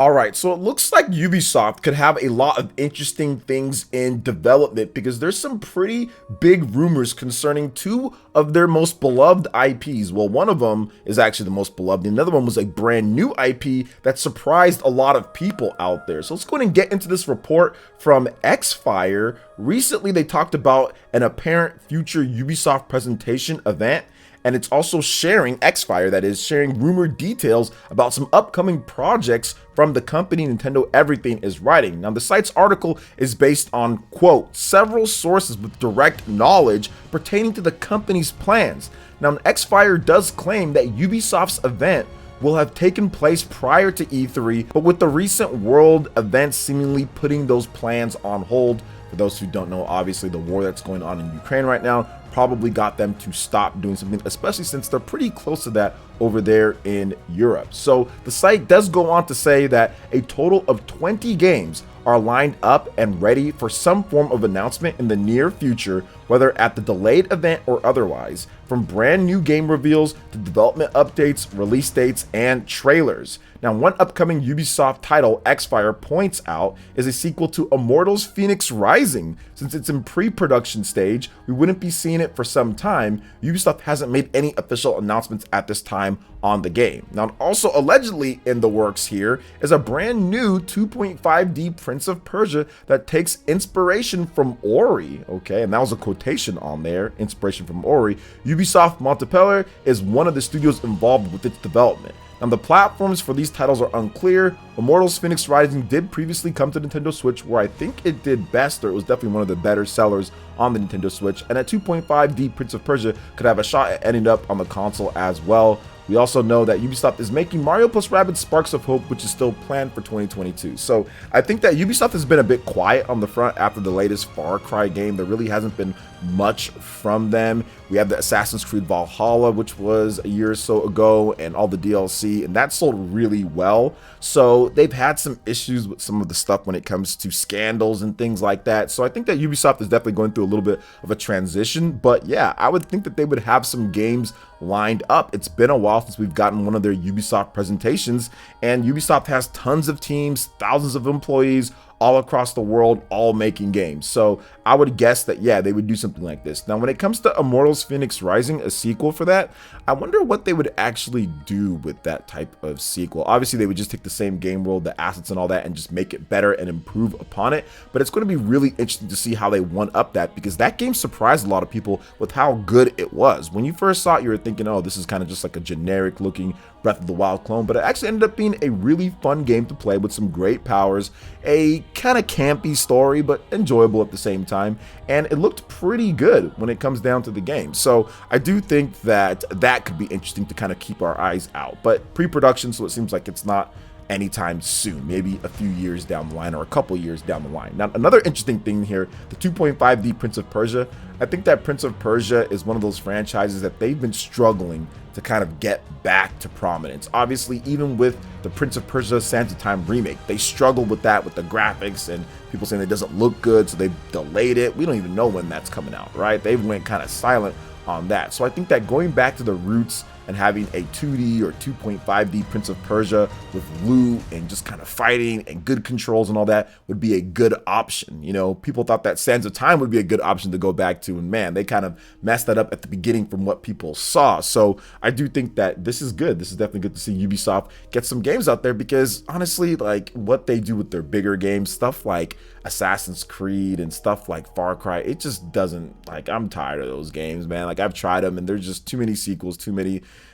All right, so it looks like Ubisoft could have a lot of interesting things in development because there's some pretty big rumors concerning two of their most beloved IPs. Well, one of them is actually the most beloved, and another one was a brand new IP that surprised a lot of people out there. So let's go ahead and get into this report from Xfire. Recently, they talked about an apparent future Ubisoft presentation event, and it's also sharing, Xfire that is, sharing rumored details about some upcoming projects from the company Nintendo Everything is writing. Now, the site's article is based on, quote, several sources with direct knowledge pertaining to the company's plans. Now, Xfire does claim that Ubisoft's event will have taken place prior to E3, but with the recent world events seemingly putting those plans on hold. For those who don't know, obviously the war that's going on in Ukraine right now probably got them to stop doing something, especially since they're pretty close to that over there in Europe. So the site does go on to say that a total of 20 games are lined up and ready for some form of announcement in the near future, whether at the delayed event or otherwise, from brand new game reveals to development updates, release dates, and trailers. Now, one upcoming Ubisoft title Xfire points out is a sequel to Immortals Fenyx Rising. Since it's in pre-production stage, we wouldn't be seeing it for some time. Ubisoft hasn't made any official announcements at this time on the game. Now, also allegedly in the works here is a brand new 2.5D Prince of Persia that takes inspiration from Ori, okay, and that was a quotation on there, inspiration from Ori. Ubisoft Montpellier is one of the studios involved with its development. Now, the platforms for these titles are unclear. Immortals Fenyx Rising did previously come to Nintendo Switch, where I think it did best, or it was definitely one of the better sellers on the Nintendo Switch, and at 2.5D Prince of Persia could have a shot at ending up on the console as well. We also know that Ubisoft is making Mario + Rabbids Sparks of Hope, which is still planned for 2022. So I think that Ubisoft has been a bit quiet on the front after the latest Far Cry game. There really hasn't been much from them. We have the Assassin's Creed Valhalla, which was a year or so ago, and all the DLC, and that sold really well. So they've had some issues with some of the stuff when it comes to scandals and things like that. So I think that Ubisoft is definitely going through a little bit of a transition. But yeah, I would think that they would have some games lined up. It's been a while since we've gotten one of their Ubisoft presentations, and Ubisoft has tons of teams, thousands of employees all across the world, all making games. So I would guess that, yeah, they would do something like this. Now, when it comes to Immortals Fenyx Rising, a sequel for that, I wonder what they would actually do with that type of sequel. Obviously, they would just take the same game world, the assets and all that, and just make it better and improve upon it. But it's going to be really interesting to see how they one up that, because that game surprised a lot of people with how good it was. When you first saw it, you were thinking, oh, this is kind of just like a generic looking Breath of the Wild clone, but it actually ended up being a really fun game to play with some great powers, a kind of campy story, but enjoyable at the same time, and it looked pretty good when it comes down to the game. So I do think that that could be interesting to kind of keep our eyes out, but pre-production, so it seems like it's not anytime soon, maybe a few years down the line or a couple years down the line. Now, another interesting thing here, the 2.5D Prince of Persia, I think that Prince of Persia is one of those franchises that they've been struggling to kind of get back to prominence. Obviously, even with the Prince of Persia Sands of Time remake, they struggled with that, with the graphics and people saying it doesn't look good, so they delayed it. We don't even know when that's coming out, right? They went kind of silent on that. So I think that going back to the roots and having a 2D or 2.5D Prince of Persia with loot and just kind of fighting and good controls and all that would be a good option. You know, people thought that Sands of Time would be a good option to go back to, and man, they kind of messed that up at the beginning from what people saw. So I do think that this is good. This is definitely good to see Ubisoft get some games out there, because honestly, like what they do with their bigger games, stuff like Assassin's Creed and stuff like Far Cry, it just doesn't, like, I'm tired of those games, man. Like, I've tried them and there's just too many sequels,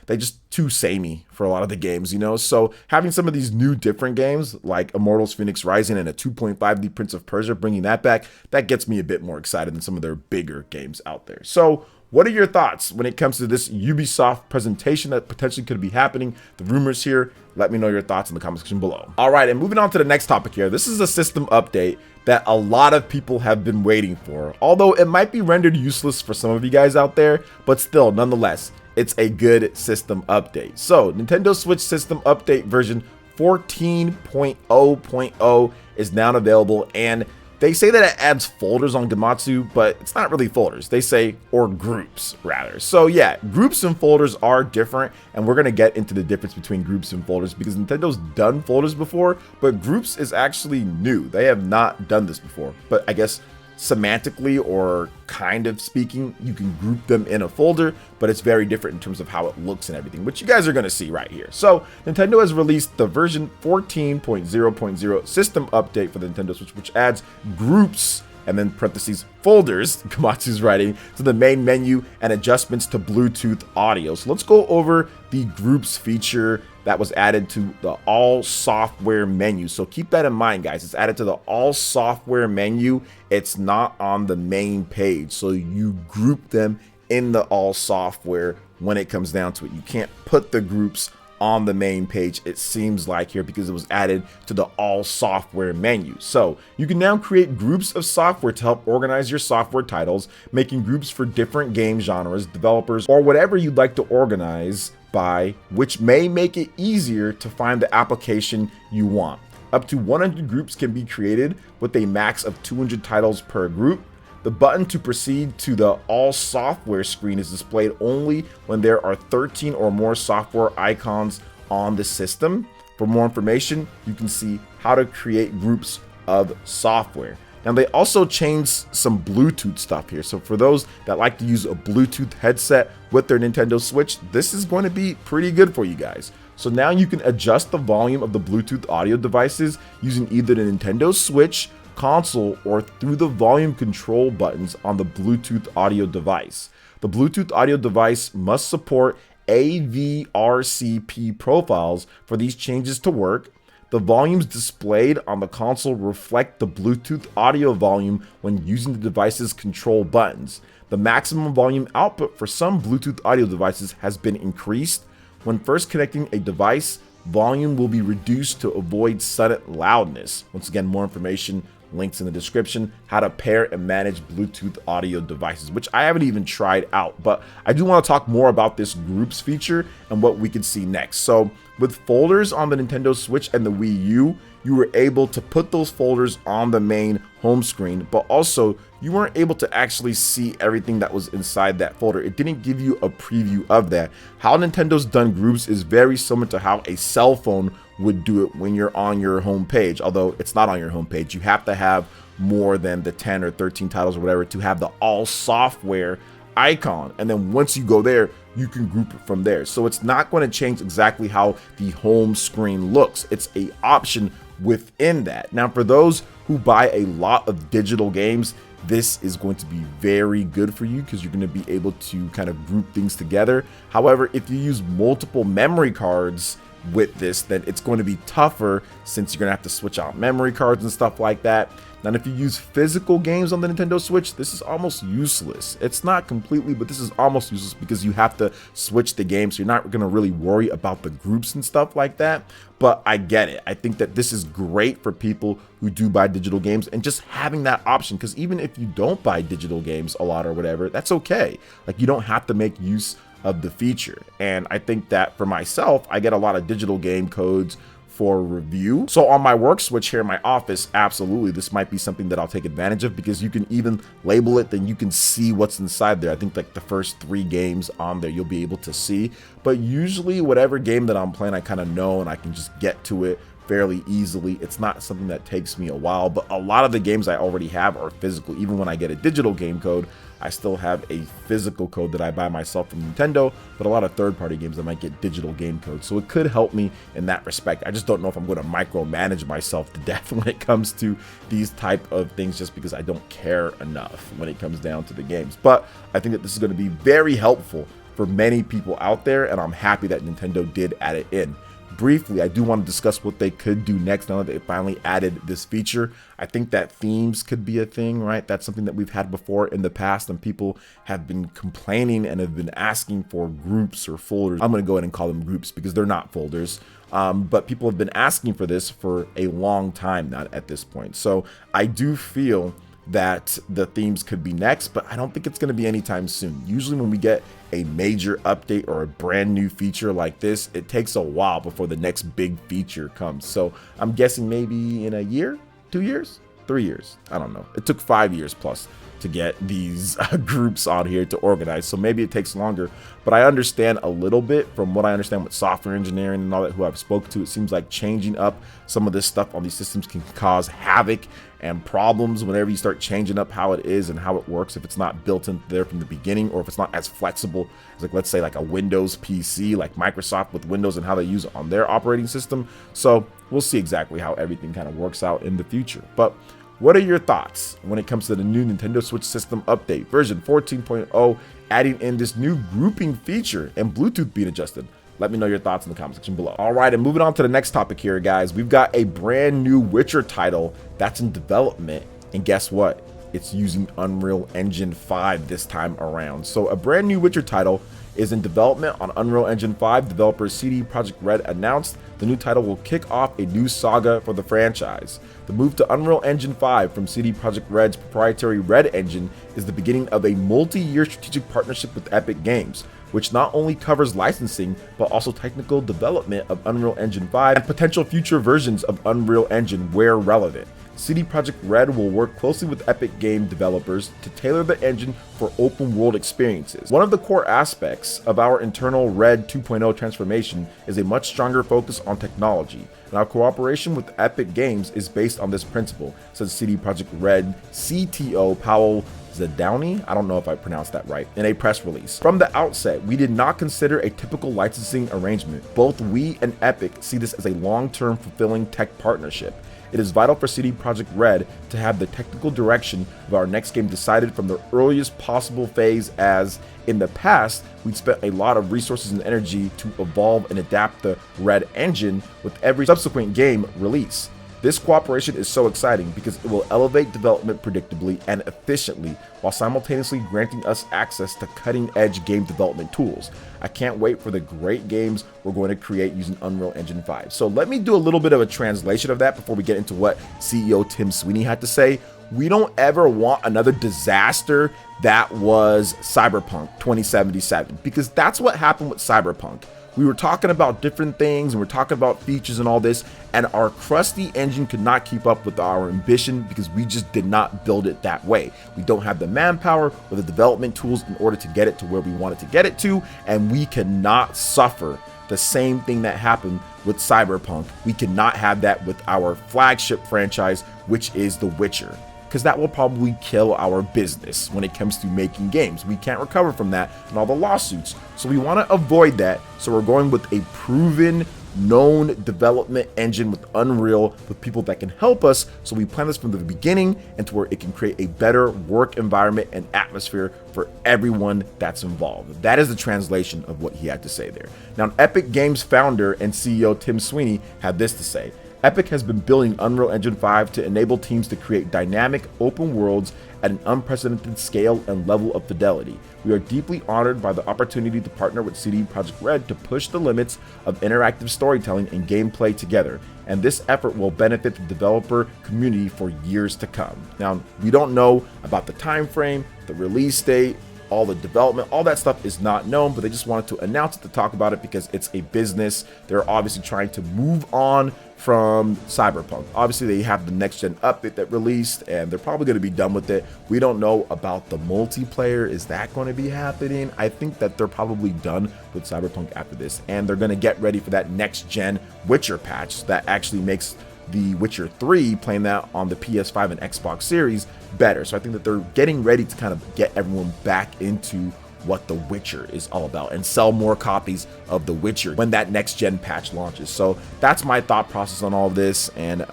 they just too samey for a lot of the games, you know? So having some of these new different games like Immortals Fenyx Rising and a 2.5D Prince of Persia, bringing that back, that gets me a bit more excited than some of their bigger games out there. So what are your thoughts when it comes to this Ubisoft presentation that potentially could be happening? The rumors here, let me know your thoughts in the comment section below. All right, and moving on to the next topic here. This is a system update that a lot of people have been waiting for, although it might be rendered useless for some of you guys out there, but still, nonetheless, it's a good system update. So, Nintendo Switch system update version 14.0.0 is now available, and They say that it adds folders on Gematsu, but it's not really folders. They say, or groups rather. So yeah, groups and folders are different, and we're gonna get into the difference between groups and folders because Nintendo's done folders before, but groups is actually new. They have not done this before, but I guess semantically or kind of speaking, you can group them in a folder, but it's very different in terms of how it looks and everything, which you guys are going to see right here. So Nintendo has released the version 14.0.0 system update for the Nintendo Switch, which adds groups and then parentheses folders, Gematsu's writing, to the main menu and adjustments to Bluetooth audio. So let's go over the groups feature that was added to the all software menu. So keep that in mind, guys. It's added to the all software menu. It's not on the main page. So you group them in the all software when it comes down to it. You can't put the groups on the main page, it seems like here, because it was added to the all software menu. So you can now create groups of software to help organize your software titles, making groups for different game genres, developers, or whatever you'd like to organize by, which may make it easier to find the application you want. Up to 100 groups can be created with a max of 200 titles per group. The button to proceed to the all software screen is displayed only when there are 13 or more software icons on the system. For more information, you can see how to create groups of software. Now they also changed some Bluetooth stuff here. So for those that like to use a Bluetooth headset with their Nintendo Switch, this is going to be pretty good for you guys. So now you can adjust the volume of the Bluetooth audio devices using either the Nintendo Switch console or through the volume control buttons on the Bluetooth audio device. The Bluetooth audio device must support AVRCP profiles for these changes to work. The volumes displayed on the console reflect the Bluetooth audio volume when using the device's control buttons. The maximum volume output for some Bluetooth audio devices has been increased. When first connecting a device, volume will be reduced to avoid sudden loudness. Once again, more information, links in the description, how to pair and manage Bluetooth audio devices, which I haven't even tried out, but I do want to talk more about this groups feature and what we could see next. So with folders on the Nintendo Switch and the Wii U, you were able to put those folders on the main home screen, but also you weren't able to actually see everything that was inside that folder. It didn't give you a preview of that. How Nintendo's done groups is very similar to how a cell phone would do it when you're on your home page, although it's not on your home page. You have to have more than the 10 or 13 titles or whatever to have the all software icon, and then once you go there, you can group it from there. So it's not going to change exactly how the home screen looks. It's a option within that. Now for those who buy a lot of digital games, this is going to be very good for you because you're going to be able to kind of group things together. However, if you use multiple memory cards with this, then it's going to be tougher since you're going to have to switch out memory cards and stuff like that. Now, if you use physical games on the Nintendo Switch, this is almost useless. It's not completely, but this is almost useless because you have to switch the game, so you're not going to really worry about the groups and stuff like that. But I get it. I think that this is great for people who do buy digital games and just having that option, because even if you don't buy digital games a lot or whatever, that's okay. Like, you don't have to make use of the feature. And I think that for myself, I get a lot of digital game codes for review. So on my work Switch here in my office, absolutely, this might be something that I'll take advantage of because you can even label it, then you can see what's inside there. I think like the first 3 games on there, you'll be able to see. But usually whatever game that I'm playing, I kind of know and I can just get to it fairly easily. It's not something that takes me a while, but a lot of the games I already have are physical. Even when I get a digital game code, I still have a physical code that I buy myself from Nintendo, but a lot of third-party games I might get digital game codes. So it could help me in that respect. I just don't know if I'm going to micromanage myself to death when it comes to these type of things, just because I don't care enough when it comes down to the games. But I think that this is going to be very helpful for many people out there, and I'm happy that Nintendo did add it in. Briefly, I do want to discuss what they could do next now that they finally added this feature. I think that themes could be a thing, right? That's something that we've had before in the past, and people have been complaining and have been asking for groups or folders. I'm going to go ahead and call them groups because they're not folders. But people have been asking for this for a long time now at this point. So I do feel that the themes could be next, but I don't think it's going to be anytime soon. Usually when we get a major update or a brand new feature like this, it takes a while before the next big feature comes. So I'm guessing maybe in a year, 2 years. 3 years. I don't know. It took 5 years plus to get these groups on here to organize, so maybe it takes longer, but I understand a little bit from what I understand with software engineering and all that who I've spoken to. It seems like changing up some of this stuff on these systems can cause havoc and problems whenever you start changing up how it is and how it works, if it's not built in there from the beginning, or if it's not as flexible as, like, let's say like a Windows PC, like Microsoft with Windows and how they use it on their operating system. So we'll see exactly how everything kind of works out in the future. But what are your thoughts when it comes to the new Nintendo Switch system update, version 14.0, adding in this new grouping feature and Bluetooth being adjusted? Let me know your thoughts in the comment section below. All right, and moving on to the next topic here, guys. We've got a brand new Witcher title that's in development, and guess what? It's using Unreal Engine 5 this time around. So a brand new Witcher title is in development on Unreal Engine 5. Developer CD Projekt Red announced the new title will kick off a new saga for the franchise. The move to Unreal Engine 5 from CD Projekt Red's proprietary Red Engine is the beginning of a multi-year strategic partnership with Epic Games, which not only covers licensing, but also technical development of Unreal Engine 5 and potential future versions of Unreal Engine where relevant. CD Projekt Red will work closely with Epic game developers to tailor the engine for open world experiences. One of the core aspects of our internal Red 2.0 transformation is a much stronger focus on technology, and our cooperation with Epic Games is based on this principle, says CD Projekt Red CTO Powell Zadauni, I don't know if I pronounced that right, in a press release. From the outset, we did not consider a typical licensing arrangement. Both we and Epic see this as a long-term fulfilling tech partnership. It is vital for CD Projekt Red to have the technical direction of our next game decided from the earliest possible phase, as in the past, we'd spent a lot of resources and energy to evolve and adapt the Red engine with every subsequent game release. This cooperation is so exciting because it will elevate development predictably and efficiently while simultaneously granting us access to cutting-edge game development tools. I can't wait for the great games we're going to create using Unreal Engine 5. So let me do a little bit of a translation of that before we get into what CEO Tim Sweeney had to say. We don't ever want another disaster that was Cyberpunk 2077, because that's what happened with Cyberpunk. We were talking about different things and we're talking about features and all this, and our crusty engine could not keep up with our ambition because we just did not build it that way. We don't have the manpower or the development tools in order to get it to where we wanted to get it to, and we cannot suffer the same thing that happened with Cyberpunk. We cannot have that with our flagship franchise, which is The Witcher, because that will probably kill our business when it comes to making games. We can't recover from that and all the lawsuits. So we want to avoid that. So we're going with a proven, known development engine with Unreal, with people that can help us. So we plan this from the beginning and to where it can create a better work environment and atmosphere for everyone that's involved. That is the translation of what he had to say there. Now, Epic Games founder and CEO Tim Sweeney had this to say. Epic has been building Unreal Engine 5 to enable teams to create dynamic open worlds at an unprecedented scale and level of fidelity. We are deeply honored by the opportunity to partner with CD Projekt Red to push the limits of interactive storytelling and gameplay together, and this effort will benefit the developer community for years to come. Now, we don't know about the time frame, the release date, all the development, all that stuff is not known, but they just wanted to announce it to talk about it because it's a business. They're obviously trying to move on from Cyberpunk. Obviously, they have the next gen update that released, and they're probably going to be done with it. We don't know about the multiplayer. Is that going to be happening? I think that they're probably done with Cyberpunk after this, and they're going to get ready for that next gen Witcher patch that actually makes The Witcher 3, playing that on the PS5 and Xbox Series, better. So I think that they're getting ready to kind of get everyone back into what The Witcher is all about and sell more copies of The Witcher when that next gen patch launches. So that's my thought process on all this, and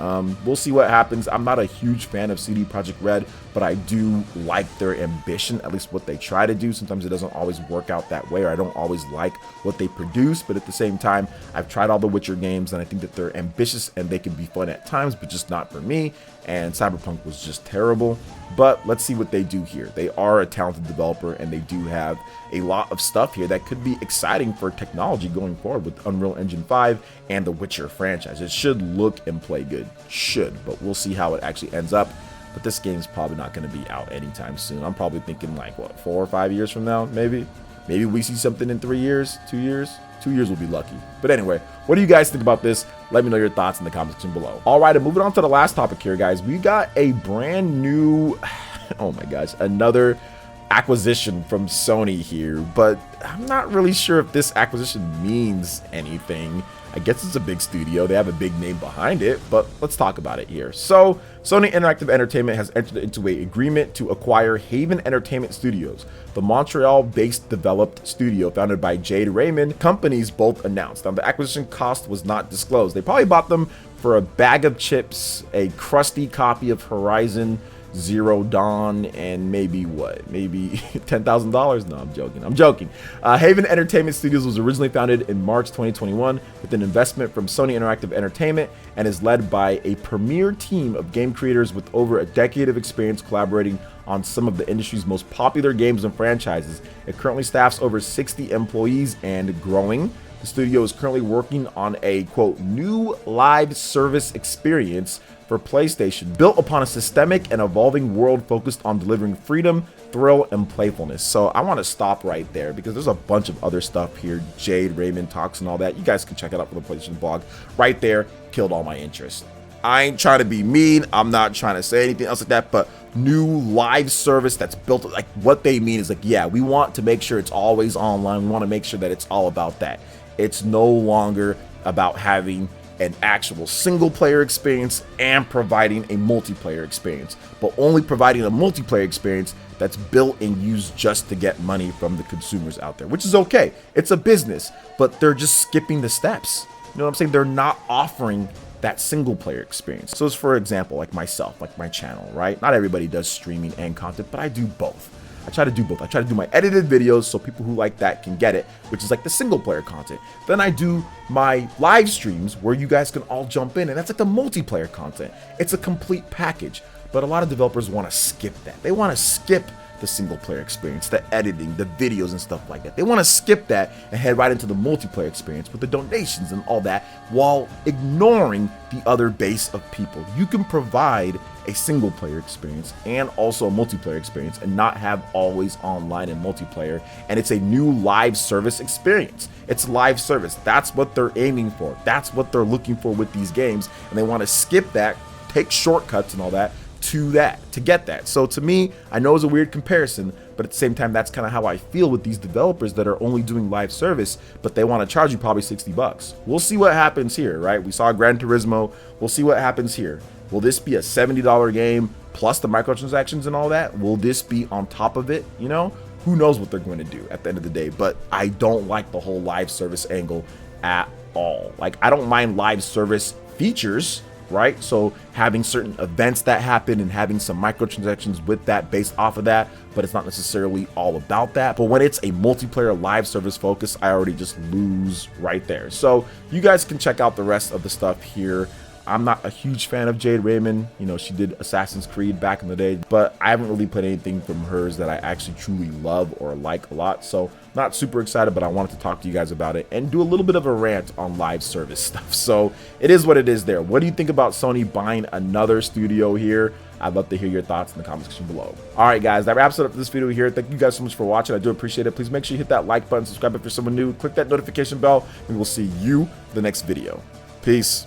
we'll see what happens. I'm not a huge fan of CD Projekt Red, but I do like their ambition, at least what they try to do. Sometimes it doesn't always work out that way, or I don't always like what they produce, but at the same time, I've tried all the Witcher games, and I think that they're ambitious and they can be fun at times, but just not for me, and Cyberpunk was just terrible. But let's see what they do here. They are a talented developer, and they do have a lot of stuff here that could be exciting for technology going forward with Unreal Engine 5 and the Witcher franchise. It should look and play good, but we'll see how it actually ends up. But this game is probably not going to be out anytime soon. I'm probably thinking like, what, 4 or 5 years from now, maybe? Maybe we see something in 3 years, 2 years. 2 years will be lucky. But anyway, what do you guys think about this? Let me know your thoughts in the comment section below. All right, and moving on to the last topic here, guys. We got a brand new, oh my gosh, another acquisition from Sony here, but I'm not really sure if this acquisition means anything. I guess it's a big studio, they have a big name behind it, but let's talk about it here. So Sony Interactive Entertainment has entered into an agreement to acquire Haven Entertainment Studios, the Montreal-based developed studio founded by Jade Raymond. Companies both announced. Now, the acquisition cost was not disclosed. They probably bought them for a bag of chips, a crusty copy of Horizon Zero Dawn, and maybe what? Maybe $10,000? No, I'm joking. Haven Entertainment Studios was originally founded in March 2021 with an investment from Sony Interactive Entertainment and is led by a premier team of game creators with over a decade of experience collaborating on some of the industry's most popular games and franchises. It currently staffs over 60 employees and growing. The studio is currently working on a, quote, new live service experience for PlayStation, built upon a systemic and evolving world focused on delivering freedom, thrill, and playfulness. So I want to stop right there because there's a bunch of other stuff here. Jade Raymond talks and all that. You guys can check it out from the PlayStation blog. Right there, killed all my interest. I ain't trying to be mean. I'm not trying to say anything else like that, but new live service that's built, like what they mean is like, yeah, we want to make sure it's always online. We want to make sure that it's all about that. It's no longer about having an actual single player experience and providing a multiplayer experience, but only providing a multiplayer experience that's built and used just to get money from the consumers out there, which is okay. It's a business, but they're just skipping the steps. You know what I'm saying? They're not offering that single player experience. So as for example, like myself, like my channel, right? Not everybody does streaming and content, but I do both. I try to do both. I try to do my edited videos so people who like that can get it, which is like the single player content. Then I do my live streams where you guys can all jump in, and that's like the multiplayer content. It's a complete package, but a lot of developers want to skip that. They want to skip the single player experience, the editing, the videos and stuff like that. They want to skip that and head right into the multiplayer experience with the donations and all that while ignoring the other base of people. You can provide a single player experience and also a multiplayer experience and not have always online and multiplayer, and it's a new live service experience. It's live service. That's what they're aiming for. That's what they're looking for with these games, and they want to skip that, take shortcuts and all that to get that. So to me, I know it's a weird comparison, but at the same time, that's kind of how I feel with these developers that are only doing live service, but they want to charge you probably $60. We'll see what happens here, right? We saw Gran Turismo. We'll see what happens here. Will this be a $70 game plus the microtransactions and all that? Will this be on top of it? You know, who knows what they're going to do at the end of the day, but I don't like the whole live service angle at all. Like, I don't mind live service features, right? So having certain events that happen and having some microtransactions with that based off of that, but it's not necessarily all about that. But when it's a multiplayer live service focus, I already just lose right there. So you guys can check out the rest of the stuff here. I'm not a huge fan of Jade Raymond. You know, she did Assassin's Creed back in the day, but I haven't really played anything from hers that I actually truly love or like a lot. So not super excited, but I wanted to talk to you guys about it and do a little bit of a rant on live service stuff. So it is what it is there. What do you think about Sony buying another studio here? I'd love to hear your thoughts in the comment section below. All right, guys, that wraps it up for this video here. Thank you guys so much for watching. I do appreciate it. Please make sure you hit that like button, subscribe if you're someone new, click that notification bell, and we'll see you in the next video. Peace.